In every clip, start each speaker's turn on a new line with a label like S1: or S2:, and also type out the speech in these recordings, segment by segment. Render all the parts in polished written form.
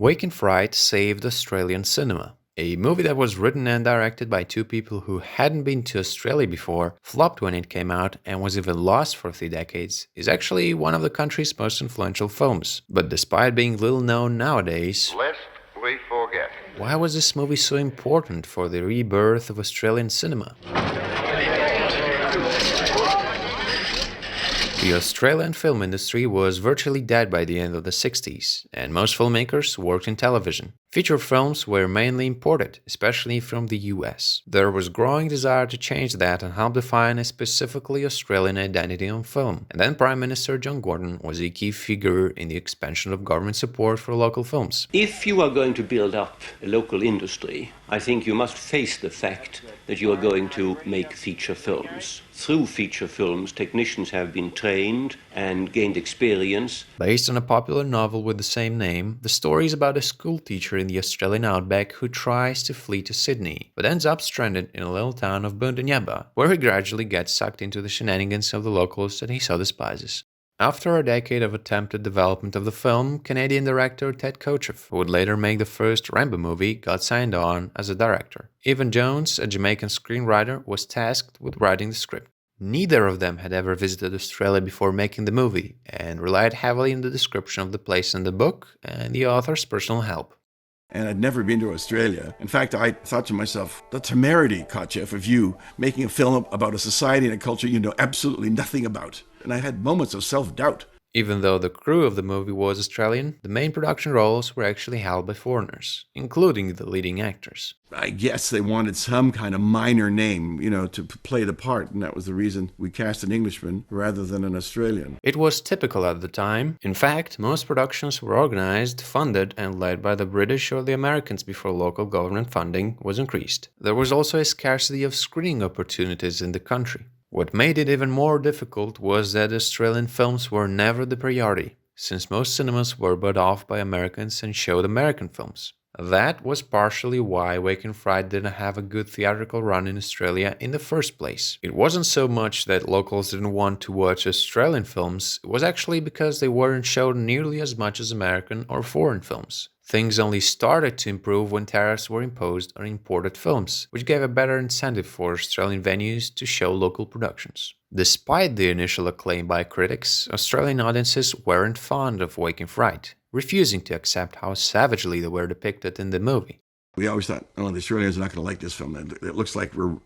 S1: Wake and Fright saved Australian cinema. A movie that was written and directed by two people who hadn't been to Australia before, flopped when it came out, and was even lost for 3 decades, is actually one of the country's most influential films. But despite being little known nowadays,
S2: Lest we forget.
S1: why was this movie so important for the rebirth of Australian cinema? The Australian film industry was virtually dead by the end of the 60s, and most filmmakers worked in television. Feature films were mainly imported, especially from the US. There was growing desire to change that and help define a specifically Australian identity on film. And then Prime Minister John Gordon was a key figure in the expansion of government support for local films.
S3: If you are going to build up a local industry, I think you must face the fact that you are going to make feature films. Through feature films, technicians have been trained and gained experience.
S1: Based on a popular novel with the same name, the story is about a school teacher in the Australian outback who tries to flee to Sydney, but ends up stranded in a little town of Bundinyaba, where he gradually gets sucked into the shenanigans of the locals that he so despises. After a decade of attempted development of the film, Canadian director Ted Kotcheff, who would later make the first Rambo movie, got signed on as a director. Evan Jones, a Jamaican screenwriter, was tasked with writing the script. Neither of them had ever visited Australia before making the movie, and relied heavily on the description of the place in the book and the author's personal help.
S4: And I'd never been to Australia. In fact, I thought to myself, the temerity, Kotcheff, of you making a film about a society and a culture you know absolutely nothing about. And I had moments of self-doubt.
S1: Even though the crew of the movie was Australian, the main production roles were actually held by foreigners, including the leading actors.
S4: I guess they wanted some kind of minor name, to play the part, and that was the reason we cast an Englishman rather than an Australian.
S1: It was typical at the time. In fact, most productions were organized, funded, and led by the British or the Americans before local government funding was increased. There was also a scarcity of screening opportunities in the country. What made it even more difficult was that Australian films were never the priority, since most cinemas were bought off by Americans and showed American films. That was partially why Wake and Fright didn't have a good theatrical run in Australia in the first place. It wasn't so much that locals didn't want to watch Australian films, it was actually because they weren't shown nearly as much as American or foreign films. Things only started to improve when tariffs were imposed on imported films, which gave a better incentive for Australian venues to show local productions. Despite the initial acclaim by critics, Australian audiences weren't fond of Wake and Fright, refusing to accept how savagely they were depicted in the movie.
S4: We always thought, the Australians are not going to like this film. It looks like we're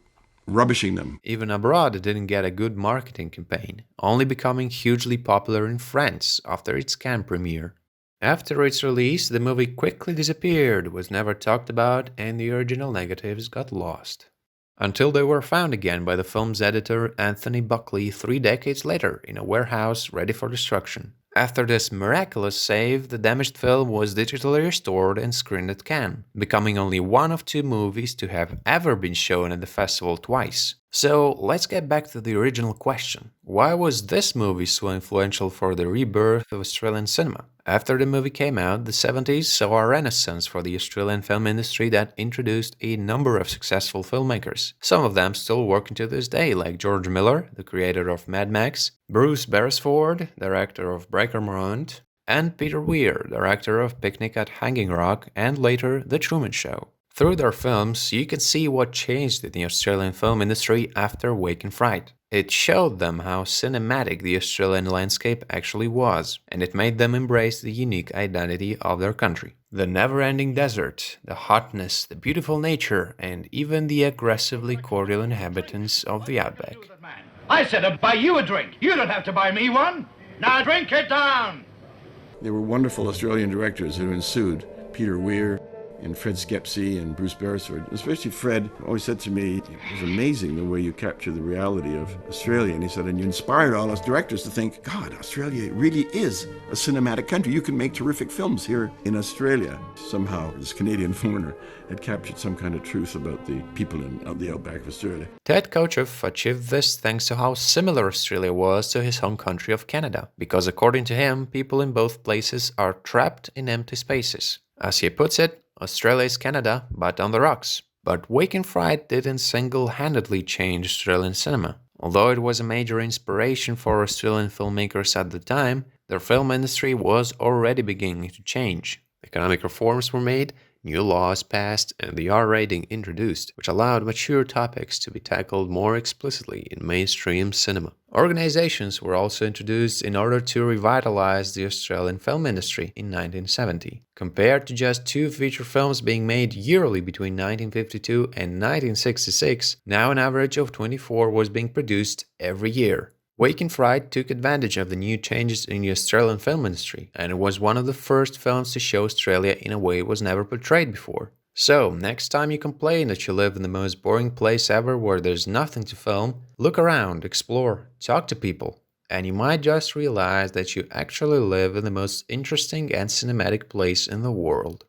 S4: rubbishing them.
S1: Even abroad, it didn't get a good marketing campaign, only becoming hugely popular in France after its Cannes premiere. After its release, the movie quickly disappeared, was never talked about, and the original negatives got lost. Until they were found again by the film's editor Anthony Buckley 3 decades later in a warehouse ready for destruction. After this miraculous save, the damaged film was digitally restored and screened at Cannes, becoming only one of 2 movies to have ever been shown at the festival twice. So let's get back to the original question. Why was this movie so influential for the rebirth of Australian cinema? After the movie came out, the 70s saw a renaissance for the Australian film industry that introduced a number of successful filmmakers. Some of them still working to this day, like George Miller, the creator of Mad Max, Bruce Beresford, director of Breaker Morant, and Peter Weir, director of Picnic at Hanging Rock and later The Truman Show. Through their films, you can see what changed in the Australian film industry after Wake and Fright. It showed them how cinematic the Australian landscape actually was, and it made them embrace the unique identity of their country. The never-ending desert, the hotness, the beautiful nature, and even the aggressively cordial inhabitants of the outback.
S5: I said I'd buy you a drink. You don't have to buy me one. Now drink it down.
S4: There were wonderful Australian directors who ensued. Peter Weir and Fred Skepsey and Bruce Beresford. Especially Fred always said to me, it was amazing the way you capture the reality of Australia. And he said, and you inspired all us directors to think, God, Australia really is a cinematic country. You can make terrific films here in Australia. Somehow, this Canadian foreigner had captured some kind of truth about the people in the outback of Australia.
S1: Ted Kotcheff achieved this thanks to how similar Australia was to his home country of Canada, because according to him, people in both places are trapped in empty spaces. As he puts it, Australia is Canada, but on the rocks. But Wake and Fright didn't single-handedly change Australian cinema. Although it was a major inspiration for Australian filmmakers at the time, their film industry was already beginning to change. The Economic reforms were made, new laws passed, and the R rating introduced, which allowed mature topics to be tackled more explicitly in mainstream cinema. Organizations were also introduced in order to revitalize the Australian film industry in 1970. Compared to just 2 feature films being made yearly between 1952 and 1966, now an average of 24 was being produced every year. Fright took advantage of the new changes in the Australian film industry, and it was one of the first films to show Australia in a way it was never portrayed before. So, next time you complain that you live in the most boring place ever where there's nothing to film, look around, explore, talk to people, and you might just realize that you actually live in the most interesting and cinematic place in the world.